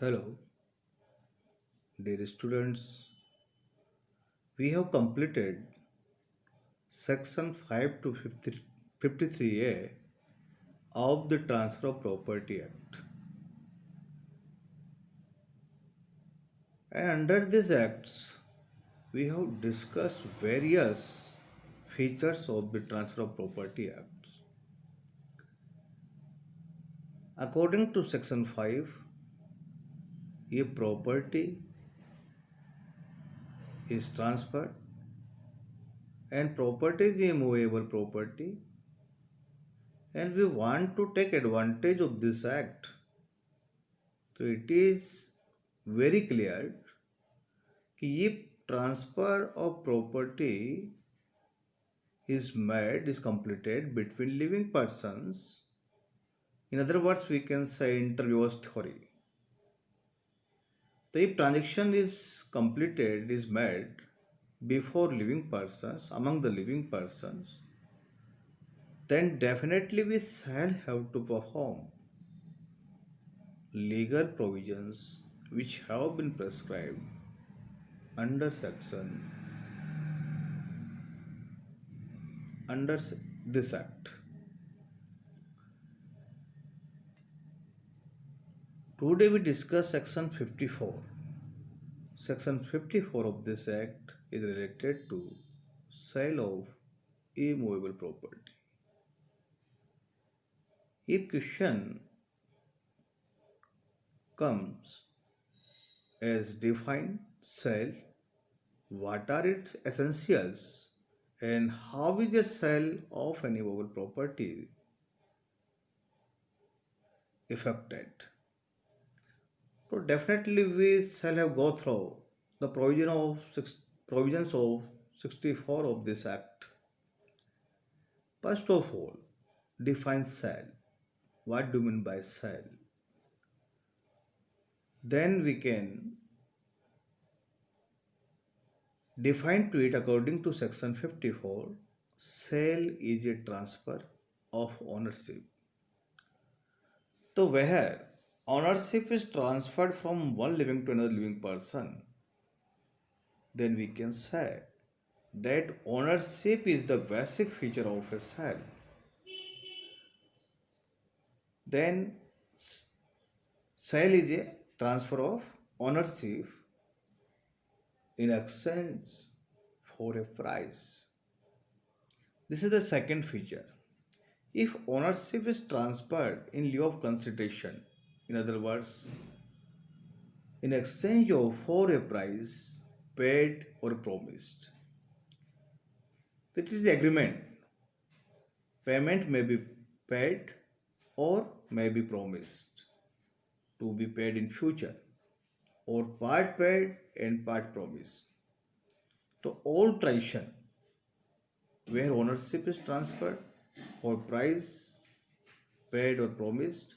Hello, dear students. We have completed section 5 to 53A of the Transfer of Property Act. And under these acts, we have discussed various features of the Transfer of Property Acts. According to section 5, a property is transferred and property is a movable property, and we want to take advantage of this act. So it is very clear कि ये transfer of property is completed between living persons. In other words, we can say inter-vivos theory. The if transaction is completed is made before living persons, among the living persons, then definitely we shall have to perform legal provisions which have been prescribed under section under this act. Today we discuss section 54. Section 54 of this act is related to sale of immovable property. If question comes as define sale, what are its essentials and how is the sale of an immovable property affected? So definitely we shall have go through the provisions of 64 of this act. First of all, define sale. What do you mean by sale? Then we can define to it according to section 54. Sale is a transfer of ownership. So where ownership is transferred from one living to another living person, then we can say that ownership is the basic feature of a sale. Then sale is a transfer of ownership in exchange for a price. This is the second feature. If ownership is transferred in lieu of consideration, in other words, in exchange of for a price paid or promised, that is the agreement. Payment may be paid or may be promised to be paid in future, or part paid and part promised. So all transaction where ownership is transferred or price paid or promised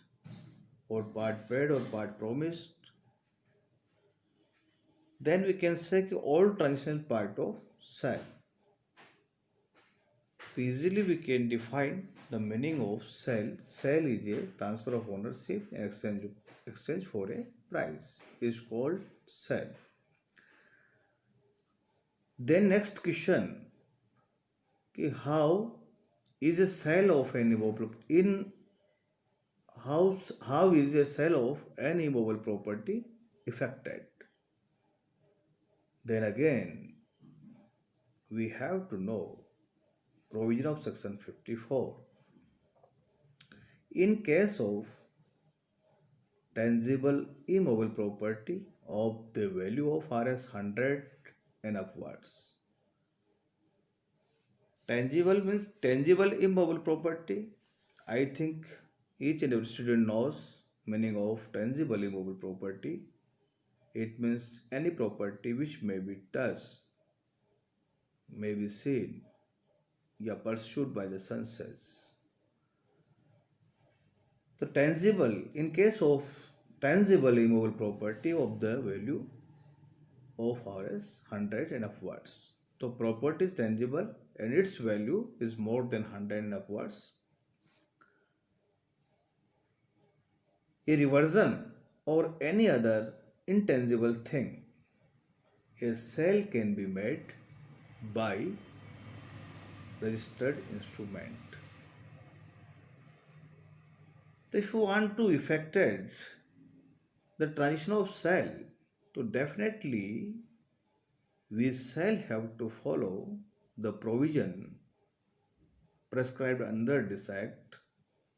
or part paid or part promised, then we can say all transaction part of sale. Easily we can define the meaning of sale. Sale is a transfer of ownership in exchange for a price is called sale. Then next question, how is a sale of an immobile in how is a sale of an immobile property affected? Then again we have to know provision of section 54. In case of tangible immobile property of the value of Rs 100 and upwards. Tangible means tangible immobile property. I think each and every student knows meaning of tangible immobile property. It means any property which may be touched, may be seen, or pursued by the senses. So tangible, in case of tangible immobile property of the value of Rs 100 and upwards. So property is tangible and its value is more than 100 and upwards. A reversion or any other intangible thing, a sale can be made by registered instrument. So if you want to effected the transition of cell, so definitely we shall have to follow the provision prescribed under this act.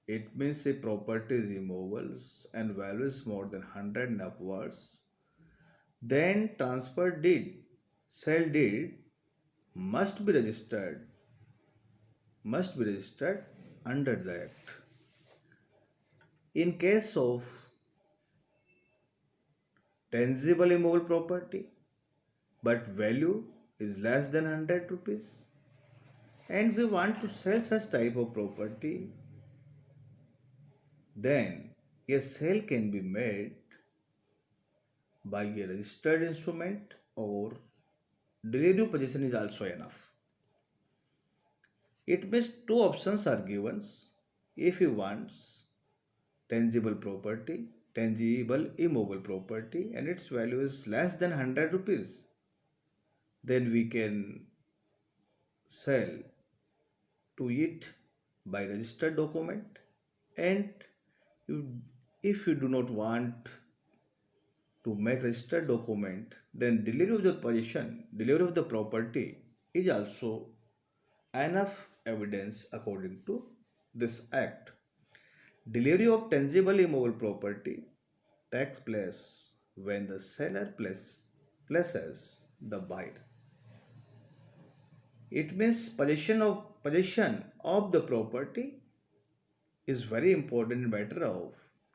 It means if property is immovable and value is more than 100 and upwards, then transfer deed, sale deed must be registered, under the act. In case of tangible immovable property, but value is less than 100 rupees, and we want to sell such type of property, then a sale can be made by a registered instrument, or derivative possession is also enough. It means two options are given. If he wants tangible property, tangible immovable property, and its value is less than 100 rupees, then we can sell to it by registered document. And you, if you do not want to make registered document, then delivery of the property is also enough evidence according to this act. Delivery of tangible immovable property takes place when the seller places the buyer. It means possession of the property is very important matter of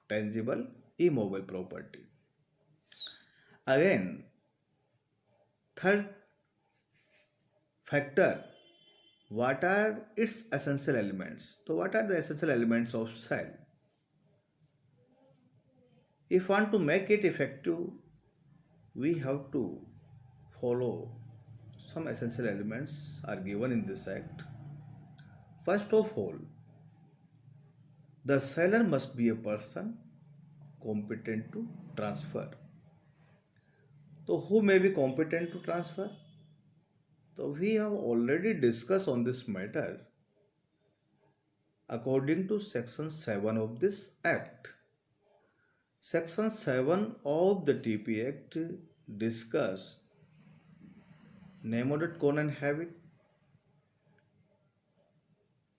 tangible immovable property. Again, third factor, what are its essential elements? So what are the essential elements of sale? If want to make it effective, we have to follow some essential elements are given in this act. First of all, the seller must be a person competent to transfer. So who may be competent to transfer? So we have already discussed on this matter according to section 7 of this act. Section 7 of the TP Act discuss name, audit, code and habit.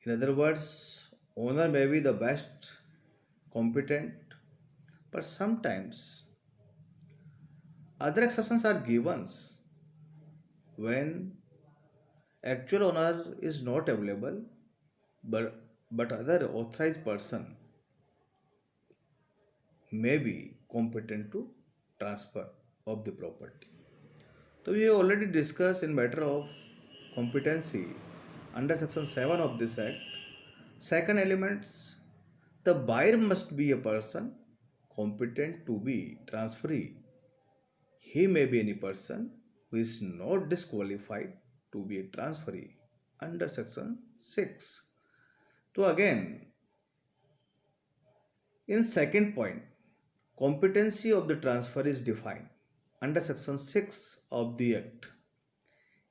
In other words, owner may be the best competent, but sometimes other exceptions are given when actual owner is not available, but other authorized person may be competent to transfer of the property. So we have already discussed in matter of competency under section 7 of this act. Second elements, the buyer must be a person competent to be transferee. He may be any person who is not disqualified to be a transferee under section 6. So again, in second point, competency of the transfer is defined under section 6 of the act.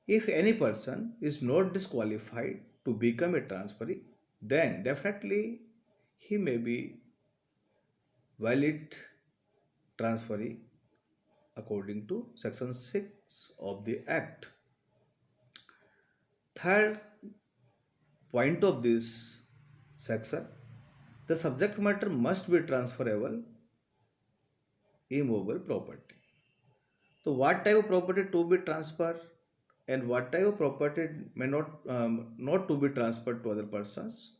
If any person is not disqualified to become a transferee, then definitely he may be valid transferee according to section 6 of the act. Third point of this section, the subject matter must be transferable immovable property. So what type of property to be transferred and what type of property may not to be transferred to other persons?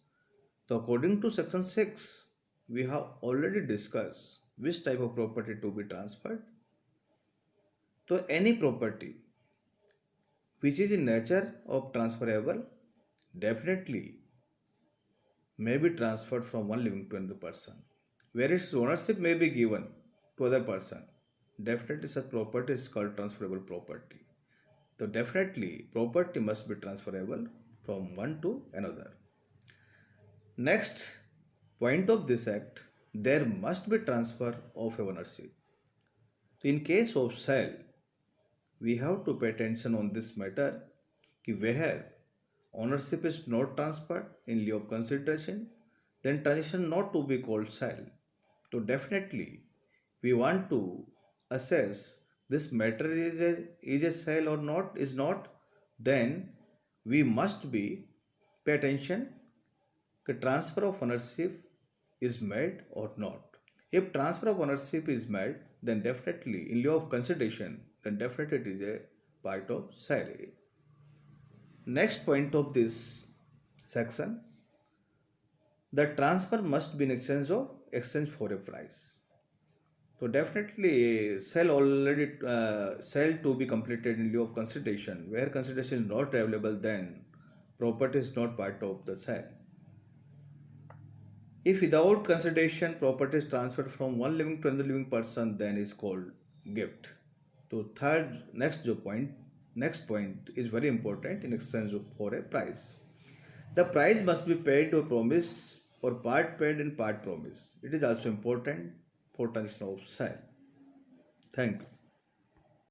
So according to section 6, we have already discussed which type of property to be transferred. So any property which is in nature of transferable definitely may be transferred from one living to another person, where its ownership may be given to other person. Definitely such property is called transferable property. So definitely property must be transferable from one to another. Next point of this act, there must be transfer of ownership. So in case of sale, we have to pay attention on this matter कि where ownership is not transferred in lieu of consideration, then transaction not to be called sale. So definitely we want to assess this matter is a sale or not is not, then we must be pay attention the transfer of ownership is made or not. If transfer of ownership is made, then definitely in lieu of consideration, then definitely it is a part of salary. Next point of this section, the transfer must be in exchange for a price. So definitely sell to be completed in lieu of consideration. Where consideration is not available, then property is not part of the sale. If without consideration property is transferred from one living to another living person, then is called gift. So next point is very important in exchange for a price. The price must be paid or promise or part paid and part promise. It is also important for transaction of sale. Thank you.